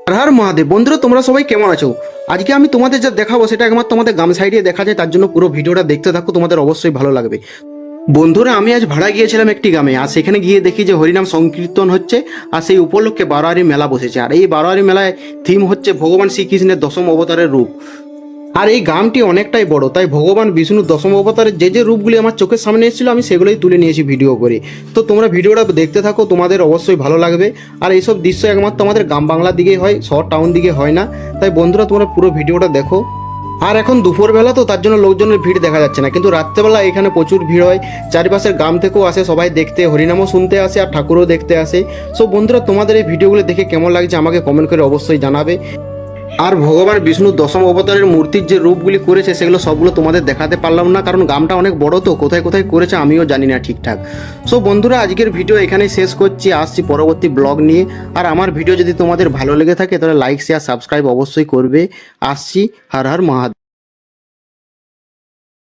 হর হর মহাদেব। বন্ধুরা তোমরা সবাই কেমন আছো? আজকে আমি তোমাদের যা দেখাবো সেটা একমাত্র তোমাদের গ্রাম সাইডে দেখা যায়, তার জন্য পুরো ভিডিওটা দেখতে থাকো, তোমাদের অবশ্যই ভালো লাগবে। বন্ধুরা আমি আজ ভাড়া গিয়েছিলাম একটি গ্রামে, আর সেখানে গিয়ে দেখি যে হরিনাম সংকীর্তন হচ্ছে, আর সেই উপলক্ষে বারোয়ারি মেলা বসেছে। আর এই বারোয়ারি মেলায় থিম হচ্ছে ভগবান শ্রীকৃষ্ণের দশম অবতারের রূপ। আর এই গ্রামটি অনেকটাই বড়, তাই ভগবান বিষ্ণুর দশম অবতারের যে রূপগুলি আমার চোখের সামনে এসেছিল আমি সেগুলোই তুলে নিয়েছি ভিডিও করে। তো তোমরা ভিডিওটা দেখতে থাকো, তোমাদের অবশ্যই ভালো লাগবে। আর এইসব দৃশ্য একমাত্র আমাদের গ্রাম বাংলার দিকে হয়, শহর টাউন দিকে হয় না। তাই বন্ধুরা তোমরা পুরো ভিডিওটা দেখো। আর এখন দুপুরবেলা তো তার জন্য লোকজনের ভিড় দেখা যাচ্ছে না, কিন্তু রাত্রেবেলা এখানে প্রচুর ভিড় হয়। চারিপাশের গ্রাম থেকেও আসে সবাই দেখতে, হরিনামও শুনতে আসে আর ঠাকুরও দেখতে আসে। সো বন্ধুরা তোমাদের এই ভিডিওগুলো দেখে কেমন লাগছে আমাকে কমেন্ট করে অবশ্যই জানাবে। আর ভগবান বিষ্ণুর দশম অবতারের মূর্তির যে রূপগুলি করেছে সেগুলো সবগুলো তোমাদের দেখাতে পারলাম না, কারণ গ্রামটা অনেক বড়, তো কোথায় কোথায় করেছে আমিও জানি না ঠিকঠাক। সো বন্ধুরা আজকের ভিডিও এখানেই শেষ করছি, আসছি পরবর্তী ব্লগ নিয়ে। আর আমার ভিডিও যদি তোমাদের ভালো লেগে থাকে তাহলে লাইক শেয়ার সাবস্ক্রাইব অবশ্যই করবে। আসছি। হর হর মহাদেব।